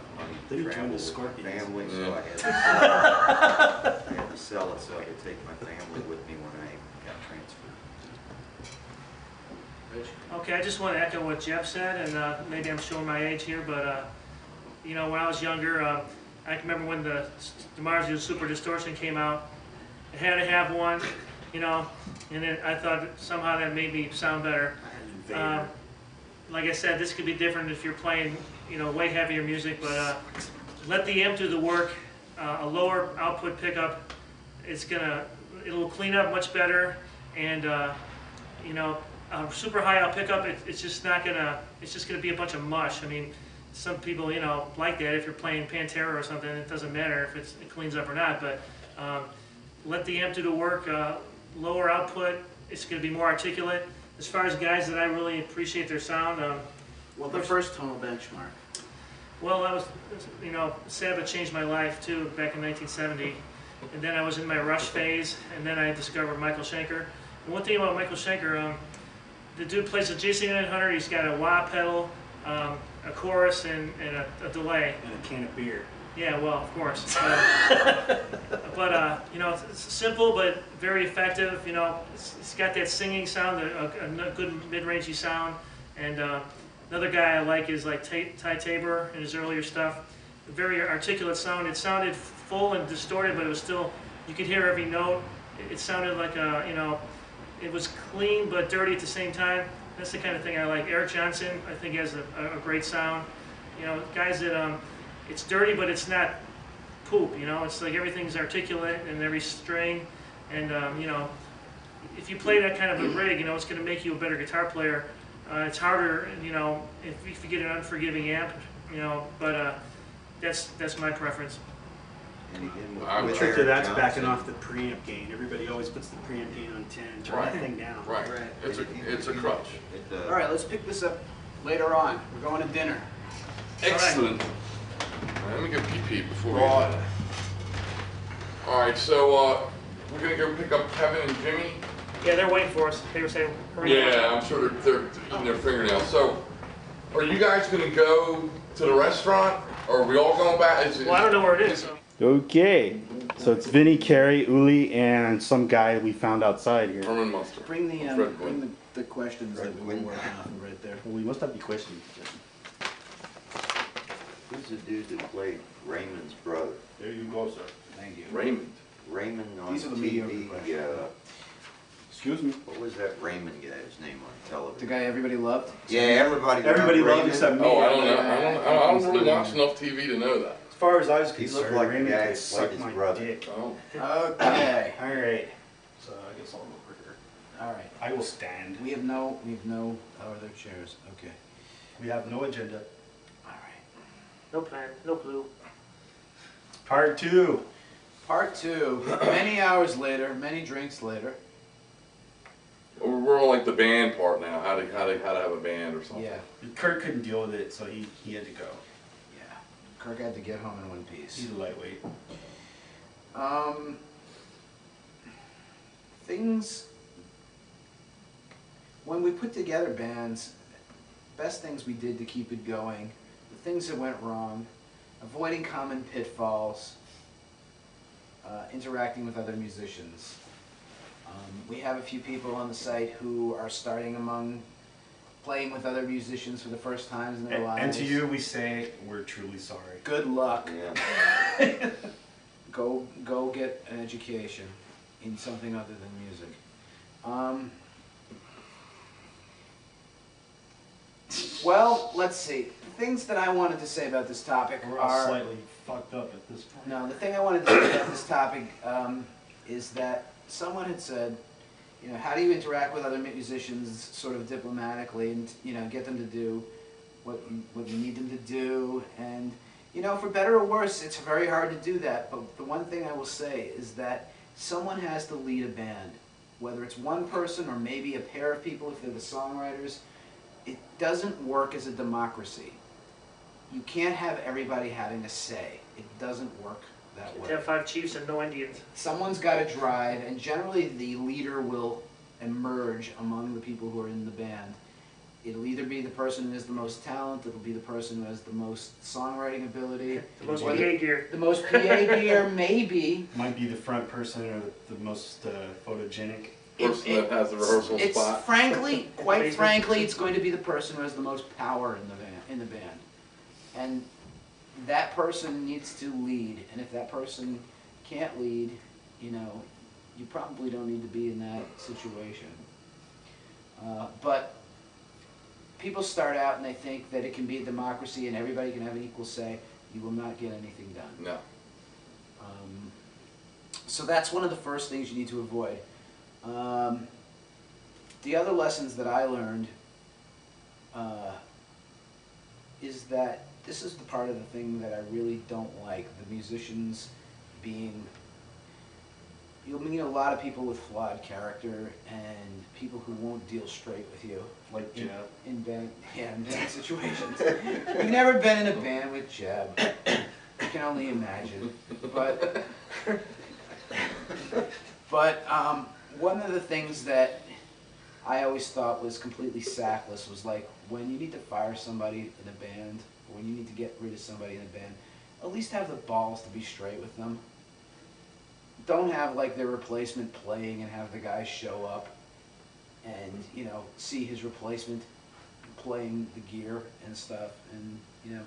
enough money They to join travel the with my Scorpions. family, so I had to sell it so I could take my family with me when I got transferred. Okay, I just want to echo what Jeff said, and maybe I'm showing my age here, but you know, when I was younger, I can remember when the DiMarzio Super Distortion came out. I had to have one, you know, and then I thought that somehow that made me sound better. Like I said, this could be different if you're playing, you know, way heavier music, but let the amp do the work. A lower output pickup, it'll clean up much better, and you know, a super high out pickup, it's just gonna be a bunch of mush. I mean, some people, you know, like that. If you're playing Pantera or something, it doesn't matter if it cleans up or not, but let the amp do the work. Lower output, it's going to be more articulate. As far as guys that I really appreciate their sound, Well, the first tonal benchmark. well, I was, you know, Sabbath changed my life too back in 1970, and then I was in my Rush phase, and then I discovered Michael Schenker. And one thing about Michael Schenker, the dude plays a JC900. He's got a wah pedal, a chorus, and a delay. And a can of beer. Yeah, well, of course. But you know, it's simple but very effective. You know, it's got that singing sound, a good mid-rangey sound. And another guy I like is like Ty Tabor and his earlier stuff. A very articulate sound. It sounded full and distorted, but it was still, you could hear every note. It sounded like a, you know, it was clean but dirty at the same time. That's the kind of thing I like. Eric Johnson, I think, has a great sound. You know, guys that it's dirty, but it's not poop, you know? It's like everything's articulate and every string. And, you know, if you play that kind of a rig, you know, it's going to make you a better guitar player. It's harder, you know, if you get an unforgiving amp, you know, but that's my preference. And again, The with trick to Eric that's Johnson, backing off the preamp gain. Everybody always puts the preamp gain on 10. Turn that thing down. Right. It's a crutch. All right, let's pick this up later on. We're going to dinner. Excellent. All right, let me get pee before we. Right. All right, so we're gonna go pick up Kevin and Jimmy. Yeah, they're waiting for us. They were saying, hurry up. Yeah, I'm sure they're eating their fingernails. So, are you guys gonna go to the restaurant, or are we all going back? Well, I don't know where it is. So. Okay. So it's Vinny, Carey, Uli, and some guy we found outside here. Herman Munster. Bring the Fred the questions that we were working on right there. Well, we must have the questions. Who's the dude that played Raymond's brother? There you go, sir. Thank you. Raymond. Raymond on These are the TV. mediocre questions. Excuse me. What was that Raymond guy's name on The television? guy everybody loved? Yeah, everybody Loved Raymond. except me. Oh, I don't know. I don't really watch enough TV to know that. As far as I was He concerned, looked like the Raymond guy could who suck played his my brother. dick. Oh. Okay. All right. So I guess I'll go quicker. All right. I will stand. We have no other chairs. Okay. We have no agenda. All right. No plan, no clue. Part 2. Part 2. Many hours later, many drinks later. We're on like the band part now. How to have a band or something. Yeah. Kurt couldn't deal with it, so he had to go. Yeah. Kirk had to get home in one piece. He's a lightweight. Things, when we put together bands, best things we did to keep it going, the things that went wrong, avoiding common pitfalls, interacting with other musicians. We have a few people on the site who are starting playing with other musicians for the first times in their lives. And to you, we say we're truly sorry. Good luck. Yeah. Go get an education in something other than music. Well, let's see. The things that I wanted to say about this topic We're all are... slightly fucked up at this point. No, the thing I wanted to say about this topic is that someone had said, you know, how do you interact with other musicians sort of diplomatically and, you know, get them to do what you need them to do. And, you know, for better or worse, it's very hard to do that. But the one thing I will say is that someone has to lead a band, whether it's one person or maybe a pair of people if they're the songwriters. It doesn't work as a democracy. You can't have everybody having a say. It doesn't work that way. To have 5 chiefs and no Indians. Someone's got to drive, and generally the leader will emerge among the people who are in the band. it'll either be the person who has the most talent, it'll be the person who has the most songwriting ability, The most or PA gear. the most PA gear, maybe. Might be the front person or the most photogenic. Person that has the rehearsal It's spot. frankly, quite frankly, it's going to be the person who has the most power in the band. And that person needs to lead, and if that person can't lead, you know, you probably don't need to be in that situation. But people start out and they think that it can be a democracy and everybody can have an equal say. You will not get anything done. No. So that's one of the first things you need to avoid. The other lessons that I learned is that this is the part of the thing that I really don't like, the musicians being, you'll meet a lot of people with flawed character and people who won't deal straight with you. Like Jeb. In band, yeah, in bad situations. You've never been in a band with Jeb. You can only imagine. But one of the things that I always thought was completely sackless was like when you need to fire somebody in a band, or when you need to get rid of somebody in a band, at least have the balls to be straight with them. Don't have like their replacement playing and have the guy show up and, you know, see his replacement playing the gear and stuff. And, you know,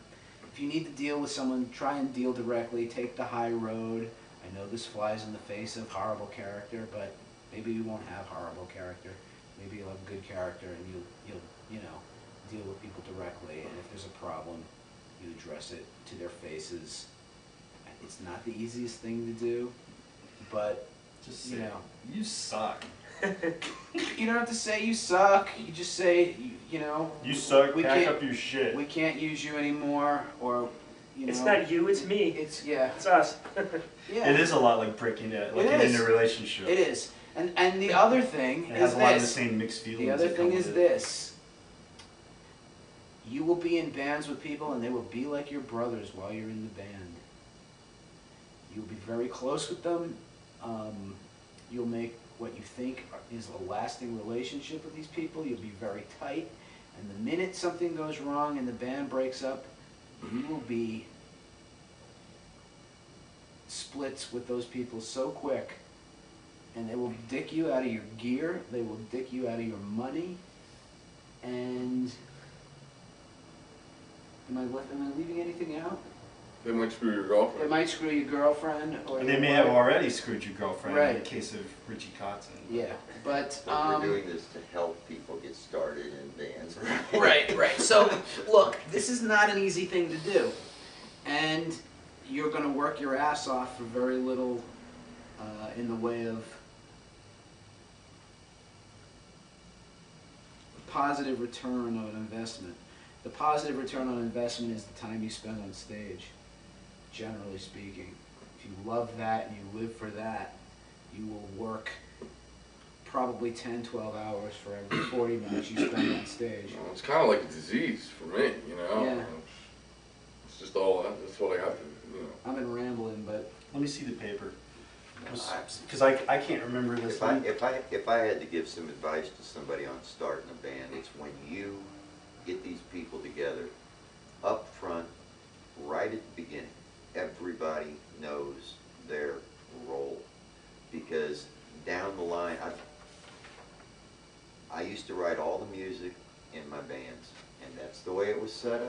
if you need to deal with someone, try and deal directly, take the high road. I know this flies in the face of horrible character, but maybe you won't have horrible character. Maybe you'll have good character and you'll you know, deal with people directly. And if there's a problem, you address it to their faces. It's not the easiest thing to do, but Just you say, know, you suck. you don't have to say you suck. You just say, you know, You suck, we pack can't- up your shit. we can't use you anymore, or you know. It's not you, it's me. It's yeah. It's us. Yeah. It is a lot like breaking it, like It in is. a relationship. It is. And the other thing It has is a lot of the this. same mixed feelings. The other that thing come is with it. this. You will be in bands with people and they will be like your brothers while you're in the band. You'll be very close with them. You'll make what you think is a lasting relationship with these people. You'll be very tight. And the minute something goes wrong and the band breaks up, you will be splits with those people so quick. And they will dick you out of your gear. They will dick you out of your money. And am I leaving anything out? They might screw your It girlfriend. might screw your girlfriend or And your they may have wife. already screwed your girlfriend in Right. the case of Richie Kotzen. Yeah, but But we're doing this to help people get started in bands. right. So look, this is not an easy thing to do, and you're going to work your ass off for very little in the way of positive return on investment. The positive return on investment is the time you spend on stage, generally speaking. If you love that and you live for that, you will work probably 10, 12 hours for every 40 minutes you spend on stage. Well, it's kind of like a disease for me, you know. Yeah. It's just all that's what I have to, you know. I've been rambling, but Let me see the paper. No, Because I can't remember this one. If I had to give some advice to somebody on starting a band, it's when you get these people together, up front, right at the beginning, everybody knows their role. Because down the line, I used to write all the music in my bands, and that's the way it was set up.